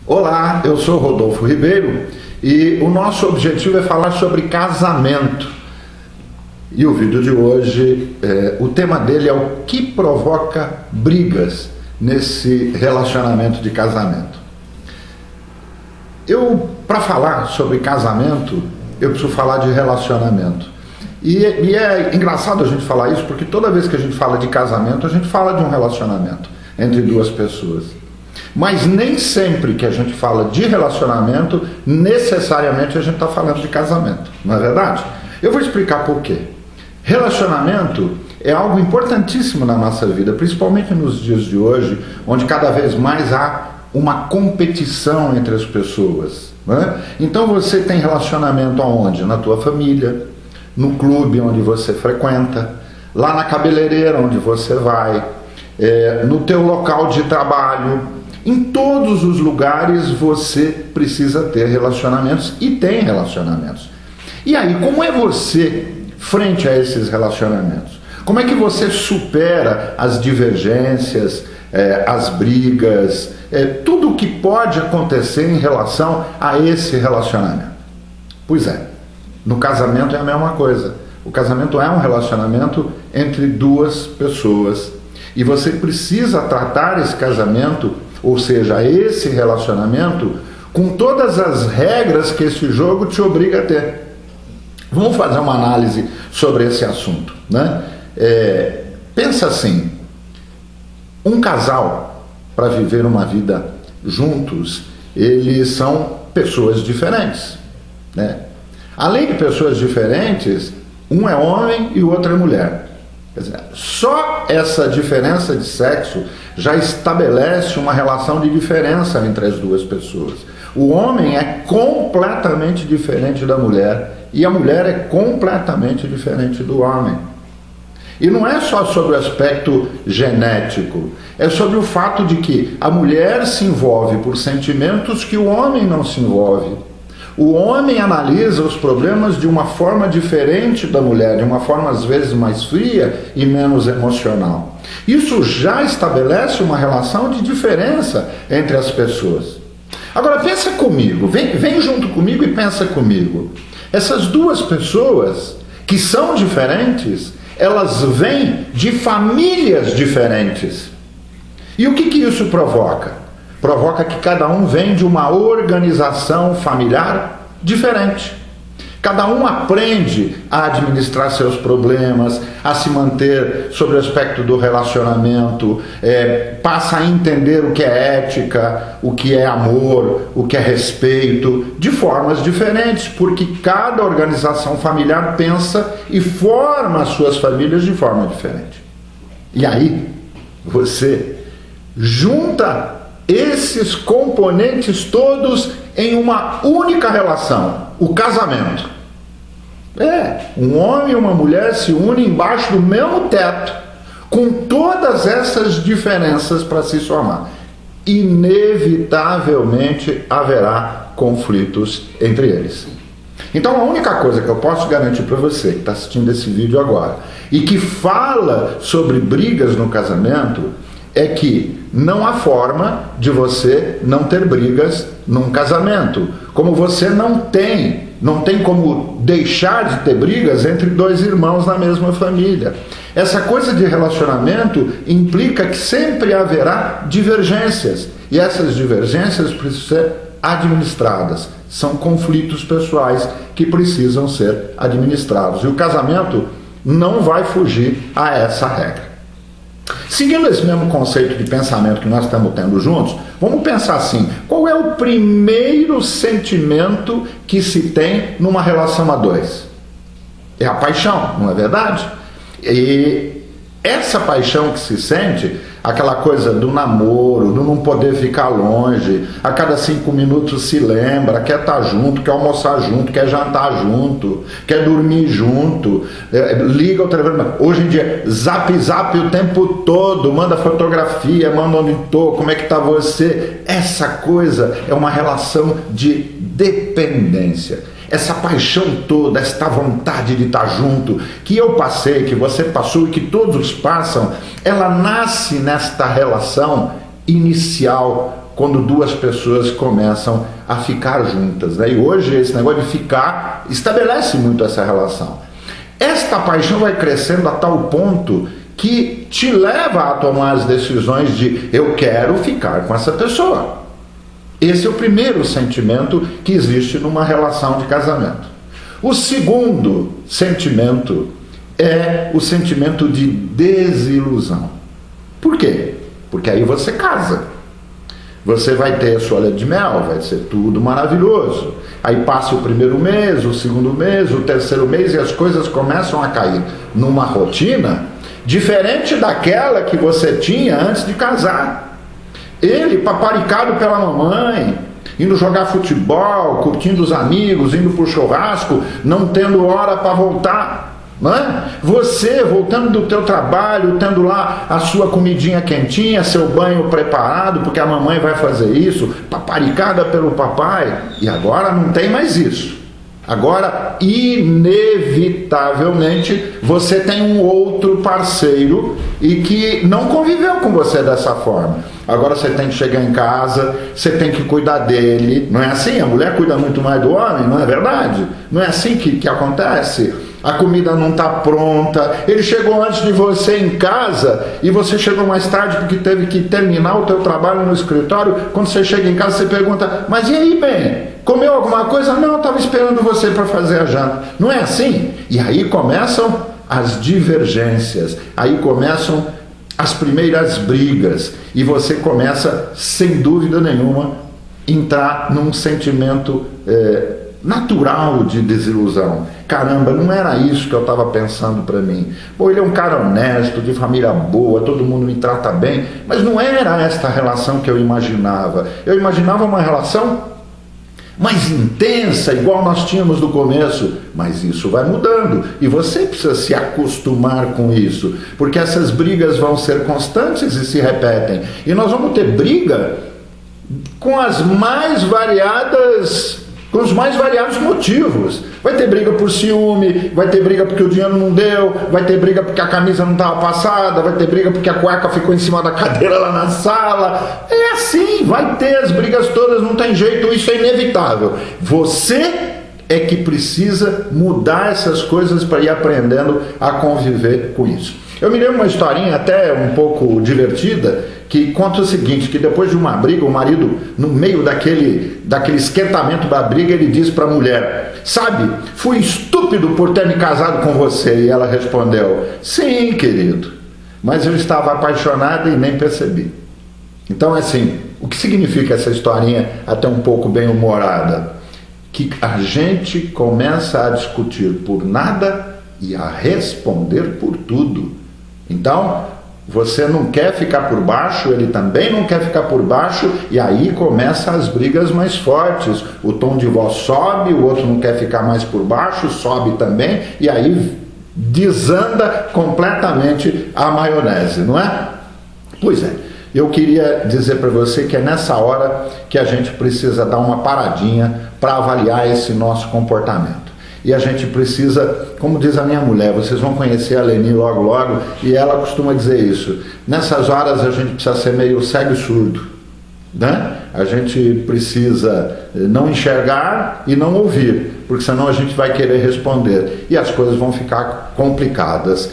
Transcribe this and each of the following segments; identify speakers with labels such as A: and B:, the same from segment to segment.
A: Olá, eu sou Rodolfo Ribeiro e o nosso objetivo é falar sobre casamento. E o vídeo de hoje, o tema dele é o que provoca brigas nesse relacionamento de casamento. Para falar sobre casamento, eu preciso falar de relacionamento. E é engraçado a gente falar isso porque toda vez que a gente fala de casamento, a gente fala de um relacionamento entre duas pessoas. Mas nem sempre que a gente fala de relacionamento, necessariamente a gente está falando de casamento, não é verdade? Eu vou explicar por quê. Relacionamento é algo importantíssimo na nossa vida, principalmente nos dias de hoje, onde cada vez mais há uma competição entre as pessoas, né? Então você tem relacionamento aonde? Na tua família, no clube onde você frequenta, lá na cabeleireira onde você vai, no teu local de trabalho. Em todos os lugares você precisa ter relacionamentos e tem relacionamentos. E aí, como é você frente a esses relacionamentos? Como é que você supera as divergências, as brigas, tudo o que pode acontecer em relação a esse relacionamento? Pois é, no casamento é a mesma coisa. O casamento é um relacionamento entre duas pessoas. E você precisa tratar esse casamento, ou seja, esse relacionamento, com todas as regras que esse jogo te obriga a ter. Vamos fazer uma análise sobre esse assunto, né? Pensa assim, um casal, para viver uma vida juntos, eles são pessoas diferentes, né? Além de pessoas diferentes, um é homem e o outro é mulher. Quer dizer, só essa diferença de sexo já estabelece uma relação de diferença entre as duas pessoas. O homem é completamente diferente da mulher e a mulher é completamente diferente do homem. E não é só sobre o aspecto genético, é sobre o fato de que a mulher se envolve por sentimentos que o homem não se envolve. O homem analisa os problemas de uma forma diferente da mulher, de uma forma às vezes mais fria e menos emocional. Isso já estabelece uma relação de diferença entre as pessoas. Agora pensa comigo, vem junto comigo e pensa comigo. Essas duas pessoas que são diferentes, elas vêm de famílias diferentes. E o que isso provoca? Provoca que cada um vem de uma organização familiar diferente. Cada um aprende a administrar seus problemas, a se manter sobre o aspecto do relacionamento, passa a entender o que é ética, o que é amor, o que é respeito, de formas diferentes, porque cada organização familiar pensa e forma as suas famílias de forma diferente. E aí, você junta esses componentes todos em uma única relação, o casamento. Um homem e uma mulher se unem embaixo do mesmo teto, com todas essas diferenças para se somar. Inevitavelmente haverá conflitos entre eles. Então a única coisa que eu posso garantir para você que está assistindo esse vídeo agora e que fala sobre brigas no casamento é que não há forma de você não ter brigas num casamento. Como você não tem como deixar de ter brigas entre dois irmãos na mesma família. Essa coisa de relacionamento implica que sempre haverá divergências. E essas divergências precisam ser administradas. São conflitos pessoais que precisam ser administrados. E o casamento não vai fugir a essa regra. Seguindo esse mesmo conceito de pensamento que nós estamos tendo juntos, vamos pensar assim, qual é o primeiro sentimento que se tem numa relação a dois? É a paixão, não é verdade? E essa paixão que se sente, aquela coisa do namoro, do não poder ficar longe, a cada 5 minutos se lembra, quer estar junto, quer almoçar junto, quer jantar junto, quer dormir junto, liga outra vez. Hoje em dia, zap o tempo todo, manda fotografia, manda onde estou, como é que está você. Essa coisa é uma relação de dependência. Essa paixão toda, esta vontade de estar junto, que eu passei, que você passou e que todos passam, ela nasce nesta relação inicial quando duas pessoas começam a ficar juntas, né? E hoje esse negócio de ficar estabelece muito essa relação. Esta paixão vai crescendo a tal ponto que te leva a tomar as decisões de eu quero ficar com essa pessoa. Esse é o primeiro sentimento que existe numa relação de casamento. O segundo sentimento é o sentimento de desilusão. Por quê? Porque aí você casa. Você vai ter a sua lua de mel, vai ser tudo maravilhoso. Aí passa o primeiro mês, o segundo mês, o terceiro mês e as coisas começam a cair numa rotina diferente daquela que você tinha antes de casar. Ele, paparicado pela mamãe, indo jogar futebol, curtindo os amigos, indo para o churrasco, não tendo hora para voltar. Não é? Você voltando do teu trabalho, tendo lá a sua comidinha quentinha, seu banho preparado, porque a mamãe vai fazer isso, paparicada pelo papai, e agora não tem mais isso. Agora, inevitavelmente, você tem um outro parceiro e que não conviveu com você dessa forma. Agora você tem que chegar em casa, você tem que cuidar dele. Não é assim? A mulher cuida muito mais do homem, não é verdade? Não é assim que acontece? A comida não está pronta, ele chegou antes de você em casa e você chegou mais tarde porque teve que terminar o teu trabalho no escritório. Quando você chega em casa você pergunta, mas e aí, bem, comeu alguma coisa? Não, eu estava esperando você para fazer a janta. Não é assim? E aí começam as divergências, aí começam as primeiras brigas e você começa, sem dúvida nenhuma, entrar num sentimento natural de desilusão. Caramba, não era isso que eu estava pensando para mim. Pô, ele é um cara honesto, de família boa, todo mundo me trata bem, mas não era esta relação que eu imaginava. Eu imaginava uma relação mais intensa, igual nós tínhamos no começo, mas isso vai mudando e você precisa se acostumar com isso, porque essas brigas vão ser constantes e se repetem, e nós vamos ter briga com os mais variados motivos. Vai ter briga por ciúme, vai ter briga porque o dinheiro não deu, vai ter briga porque a camisa não estava passada, vai ter briga porque a cueca ficou em cima da cadeira lá na sala. É assim, vai ter as brigas todas, não tem jeito, isso é inevitável. Você é que precisa mudar essas coisas para ir aprendendo a conviver com isso. Eu me lembro uma historinha até um pouco divertida, que conta o seguinte, que depois de uma briga, o marido, no meio daquele esquentamento da briga, ele diz para a mulher, sabe, fui estúpido por ter me casado com você. E ela respondeu, sim, querido, mas eu estava apaixonada e nem percebi. Então, assim, o que significa essa historinha até um pouco bem-humorada? Que a gente começa a discutir por nada e a responder por tudo. Então, você não quer ficar por baixo, ele também não quer ficar por baixo, e aí começam as brigas mais fortes. O tom de voz sobe, o outro não quer ficar mais por baixo, sobe também, e aí desanda completamente a maionese, não é? Pois é, eu queria dizer para você que é nessa hora que a gente precisa dar uma paradinha para avaliar esse nosso comportamento. E a gente precisa, como diz a minha mulher, vocês vão conhecer a Leni logo logo, e ela costuma dizer isso, nessas horas a gente precisa ser meio cego e surdo, né? A gente precisa não enxergar e não ouvir, porque senão a gente vai querer responder, e as coisas vão ficar complicadas.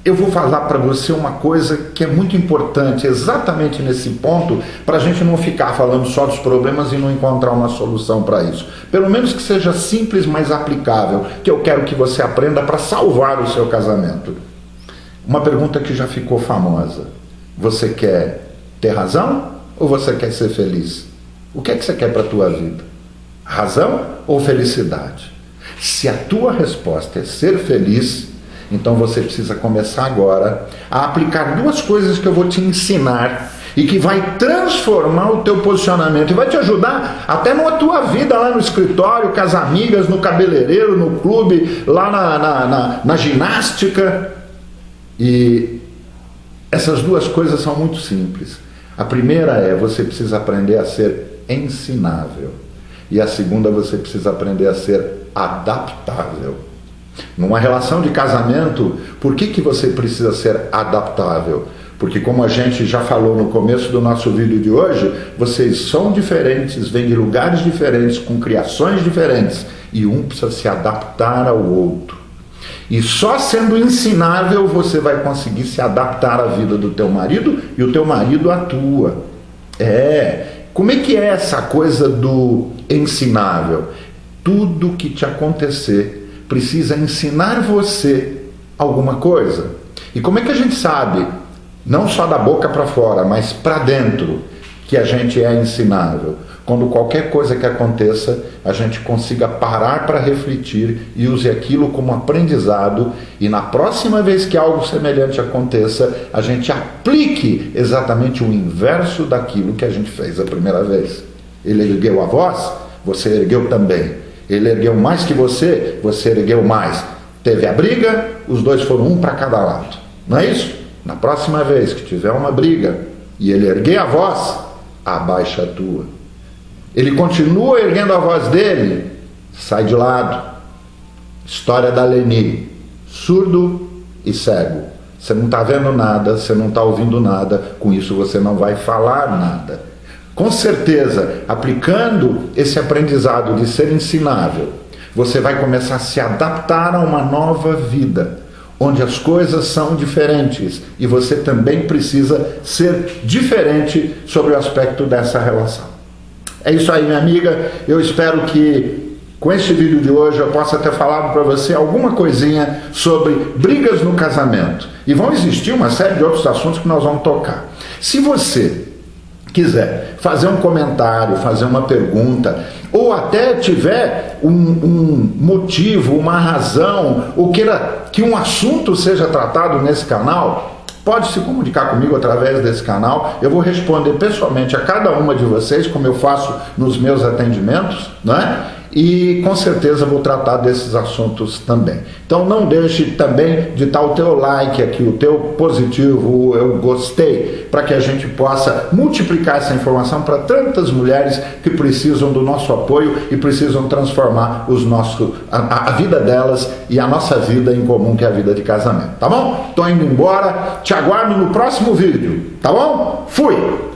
A: Eu vou falar para você uma coisa que é muito importante, exatamente nesse ponto, para a gente não ficar falando só dos problemas e não encontrar uma solução para isso. Pelo menos que seja simples, mas aplicável, que eu quero que você aprenda para salvar o seu casamento. Uma pergunta que já ficou famosa. Você quer ter razão ou você quer ser feliz? O que é que você quer para a tua vida? Razão ou felicidade? Se a tua resposta é ser feliz, então você precisa começar agora a aplicar duas coisas que eu vou te ensinar e que vai transformar o teu posicionamento e vai te ajudar até na tua vida lá no escritório, com as amigas, no cabeleireiro, no clube, lá na ginástica. E essas duas coisas são muito simples. A primeira é, você precisa aprender a ser ensinável. E a segunda, você precisa aprender a ser adaptável. Numa relação de casamento, por que você precisa ser adaptável? Porque como a gente já falou no começo do nosso vídeo de hoje, vocês são diferentes, vêm de lugares diferentes, com criações diferentes, e um precisa se adaptar ao outro. E só sendo ensinável você vai conseguir se adaptar à vida do teu marido e o teu marido à tua. Como é que é essa coisa do ensinável? Tudo que te acontecer precisa ensinar você alguma coisa. E como é que a gente sabe, não só da boca para fora, mas para dentro, que a gente é ensinável? Quando qualquer coisa que aconteça, a gente consiga parar para refletir e use aquilo como aprendizado, e na próxima vez que algo semelhante aconteça, a gente aplique exatamente o inverso daquilo que a gente fez a primeira vez. Ele ergueu a voz, você ergueu também. Ele ergueu mais que você ergueu mais. Teve a briga, os dois foram um para cada lado. Não é isso? Na próxima vez que tiver uma briga e ele erguer a voz, abaixa a tua. Ele continua erguendo a voz dele, sai de lado. História da Leni, surdo e cego. Você não está vendo nada, você não está ouvindo nada, com isso você não vai falar nada. Com certeza, aplicando esse aprendizado de ser ensinável, você vai começar a se adaptar a uma nova vida, onde as coisas são diferentes e você também precisa ser diferente sobre o aspecto dessa relação. É isso aí, minha amiga. Eu espero que com este vídeo de hoje eu possa ter falado para você alguma coisinha sobre brigas no casamento. E vão existir uma série de outros assuntos que nós vamos tocar. Se você quiser fazer um comentário, fazer uma pergunta, ou até tiver um motivo, uma razão, ou queira que um assunto seja tratado nesse canal, pode se comunicar comigo através desse canal. Eu vou responder pessoalmente a cada uma de vocês, como eu faço nos meus atendimentos, né? E com certeza vou tratar desses assuntos também. Então não deixe também de dar o teu like aqui, o teu positivo, o eu gostei, para que a gente possa multiplicar essa informação para tantas mulheres que precisam do nosso apoio e precisam transformar a vida delas e a nossa vida em comum, que é a vida de casamento. Tá bom? Tô indo embora, te aguardo no próximo vídeo. Tá bom? Fui!